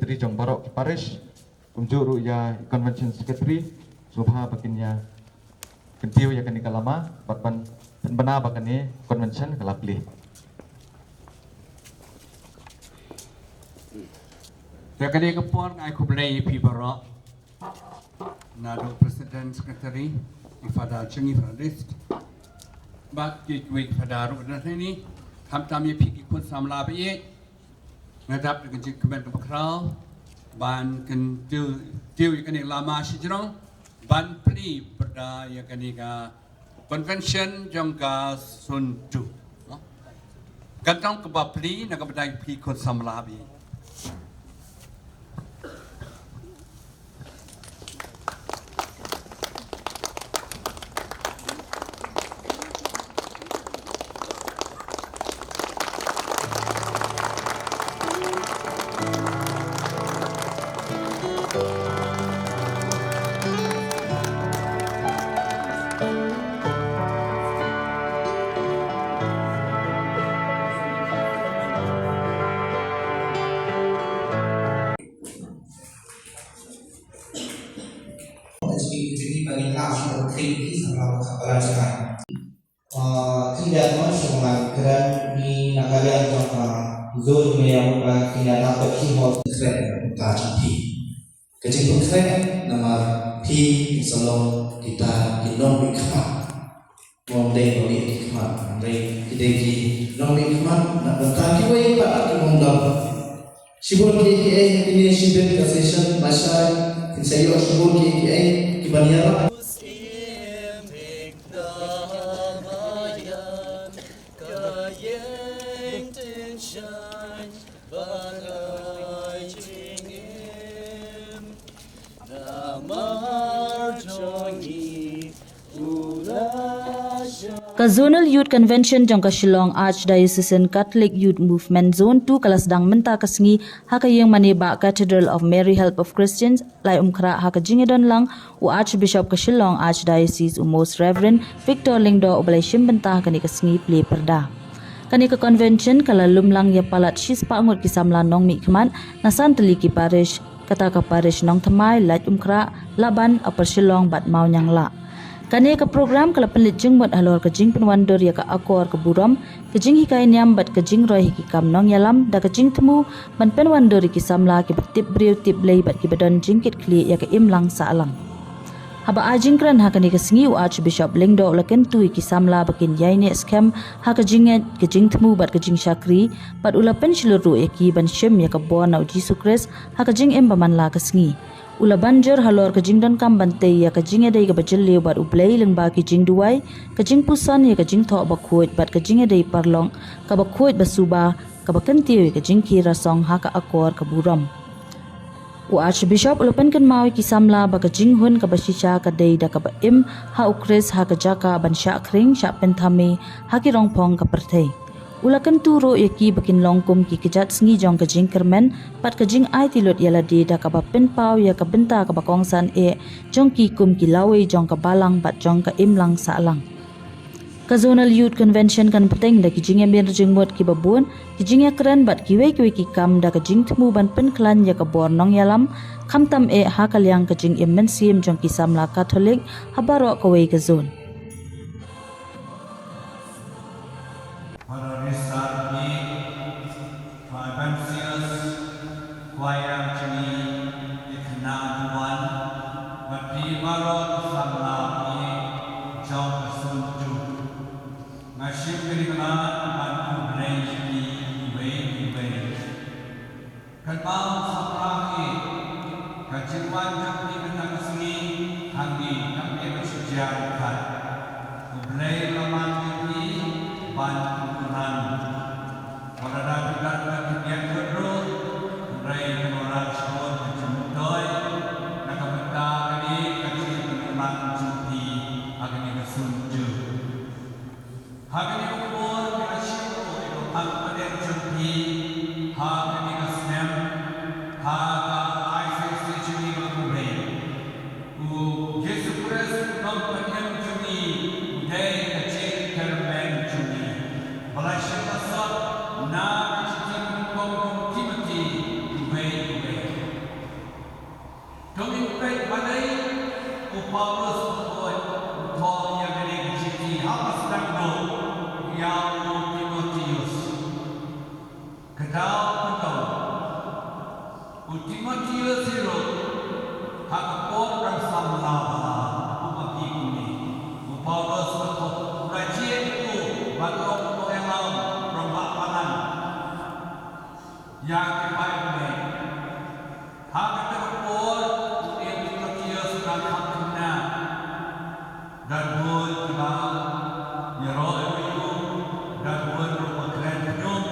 Secretary Jong Barok Parish, Juru ya Convention Secretary, Subha baginya kentiu ya kani kalama, batban benar bagani convention kalapli. Ya kani kepon ai kublai pi barok. Nado President Secretary ifada chengi list. Bak week pada ru dan ini tam ye pi kun samla ba ye. Ngadap dengan jikmen bakral ban kan tiu ya kani lama sijrong ban pli pada ya kani ka convention jangka suntu. Kantong kebapli nak bedai pi kun samla ba ye. Bagi langsung tinggi sama pelajaran. Tidak semua geran di negara jangka zon yang tidak dapat himau keren tadi. Kecil keren nomor P salon kita di nomor keempat. Mondai nomor keempat, mondai kita nomor keempat. Nak bertanya wei pada di mondam. Sibuk KKA ini sibuk kasih masa saya sibuk KKA kibaniara. Ka Zonal Youth Convention jangka Shillong Archdiocesan Catholic Youth Movement Zone 2 kalasdang menta kasngi hakayeng maneba Cathedral of Mary Help of Christians lai umkra hakajingedon lang u Archbishop ka Shillong Archdiocese u Most Reverend Victor Lingdo ubalay shimbenta kani kasngi play perda. Kani ka convention kalalum lang ya palat shispa ngot kisamla nong mikman nasan teliki parish kata ka parish nong tamay lat umkra laban upper Shillong bat mau nyang la. Kani ka program kala penlit jing mot halor ka jing penwandor ya ka akor ka buram ka jing hikai nyam bat ka jing roi hiki kam nong yalam da ka jing temu ban penwandor ki samla ki tip briu tip lei bat ki badan jingkit kli ya ka imlang sa alang. Haba ajing kran ha kani ka singi u Archbishop Lingdo laken tu ki samla bakin yaine scam ha ka jinget ka jing temu bat ka jing syakri bat ulapen shiluru ya ki ban shem ya ka bon au Jesus Christ ha ka jing embaman la ka singi. Ula banjur halor ka jing don kam bante ya ka jing edai ka bajel leu bat ublei lengba ki jing duai ka jing pusan ya ka jing tho bakhuit bat ka jing edai parlong ka bakhuit basuba ka bakantiu ka jing ki rasong ha ka akor ka buram u Archbishop ulapan kan mau ki samla ba ka jing hun ka basisha ka dei da ka ba im ha ukres ha ka jaka ban sha kring sha penthame ha ki rongpong ka perthei ulakan turo yaki bakin longkum ki kejat sengi jong ka jing kermen pat ka jing ai tilot yala de da ka ba pen pau ya ka benta ka ba kongsan jong ki kum ki lawe jong ka balang bat jong ka imlang sa alang ka Zonal Youth Convention kan peteng da ki jing ember jing mot ki babun ki jing ya keren bat ki we ki kam da ka jing temu ban pen klan ya ka bornong yalam khamtam ha kalyang ka jing emmen sim jong ki samla Catholic habaro ka we ka zone. Yesus Kristus Timotius hero hakapon rang samlava upaki kuni Paulus betul rajin itu batong pengelam rambak panan yang kebaik ini hakapon Timotius rang hakna dan buat kita nyeroi itu dan buat rumah keren penyum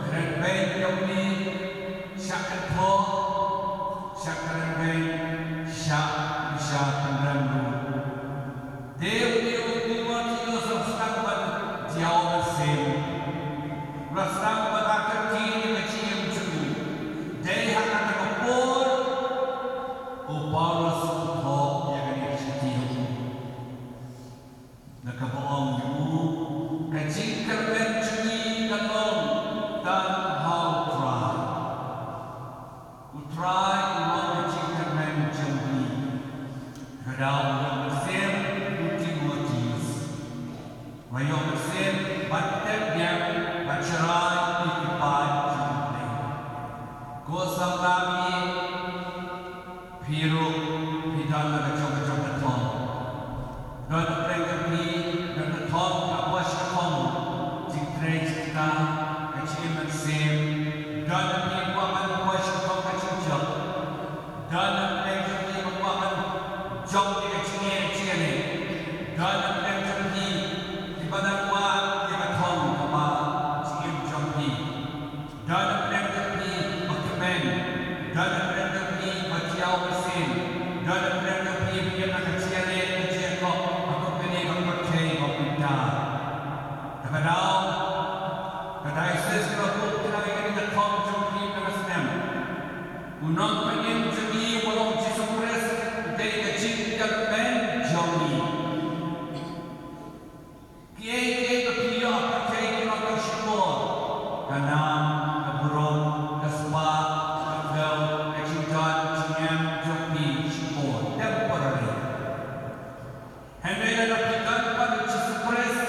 keren baik yang ini syakat ho syakat baik syak bisa pendandu Deus Timotius sedang berjauh mesin sedang berarti kecil curu dia akan terkepul Paulus ho yang ini kecil nak bohong dulu kecil kerben curi kalong dan how try uang kecil kerben curi kedau yang mesin Timotius yang mesin batet yang bercerai ikipai curi kosong lagi piru hidan kacau-kacau beton dan mereka ni dan beton kawas kamu jikre kita kecil mesin dan ni bukan kawas kamu kecil dan mereka ni bukan jom di kecil ni dan mereka ni di badan kuat di beton apa jikre jom ni dan mereka ni berkemen dan mereka ni berjauh mesin dan mereka ni biar kecil ni kecil kok aku kini kau pakai kau pindah kadang kadang isis kalau kita ini kita kau jom ni kita senam unang pengen jadi walau Jesus Christ dari kecil kita ben jom ni kiai berpilih pakai kita bersyukur karena keburuk kesebab kegel kecintaan cinam jom ni syukur temporary Henry dan kita pada Jesus Christ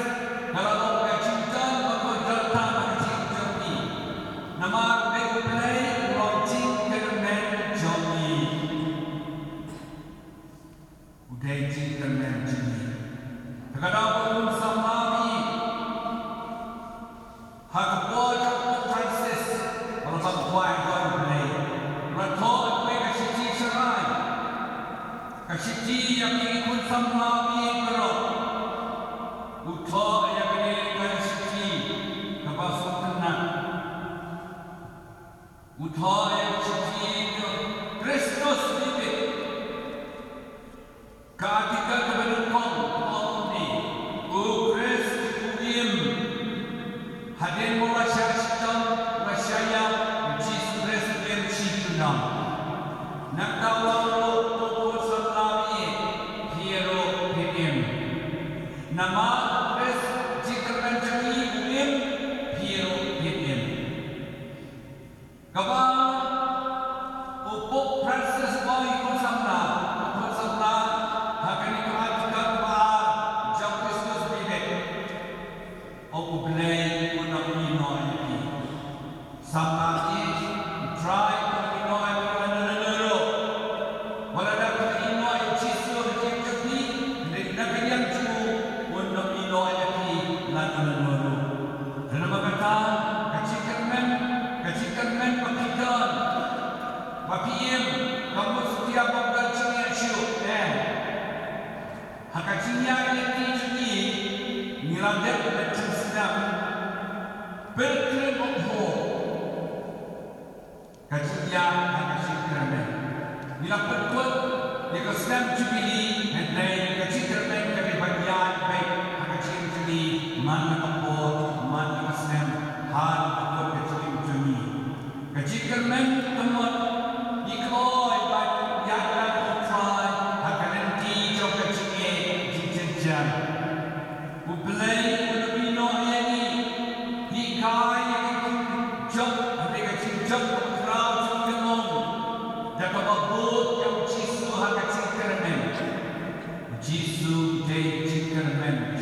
kalau kecintaan maka datang kecil jom ni nama baik play launching kermen jom ni udah cing kermen jom ni kadang pun sama ni hakapol kapol Francis kalau kuat kuat play ratol play kasih serai kasih yang ikut sama ni berok utah yang ini kasih kapasuk tenang utah yang kasih Kristus hidup ketika kebenaran ni Kristus hadir merasakan rasanya Jesus Kristus yang cinta nak tahu tu selawi hero hidup nama Kristus jika mencari hidup hero hidup kawan upuk Francis boy kusamla akan diperhatikan bahar jam Kristus hidup Oku belai unang inoy ini. Sampai try inoy menelero. Wala dapat inoy ciso kecil ni. Nak yang cu unang inoy ini menelero. Dalam kata kecilkan pakidan. Papiem kamu setiap bercakap syuk. Hakacinya ini jadi nilandet macam sedang berkerim umur kajian kasih kerana bila berkuat dia sedang jubili dan kasih kerana kami bagian baik kasih jubili mana umur mana sedang hal berkuat kasih jubili kasih kerana teman ikoi baik yang akan try akan nanti jauh kasih jejak Ublay unabino yani hikai jok mereka jok crowd jengong dapat abut yang jisu hak cingkermen jisu day cingkermen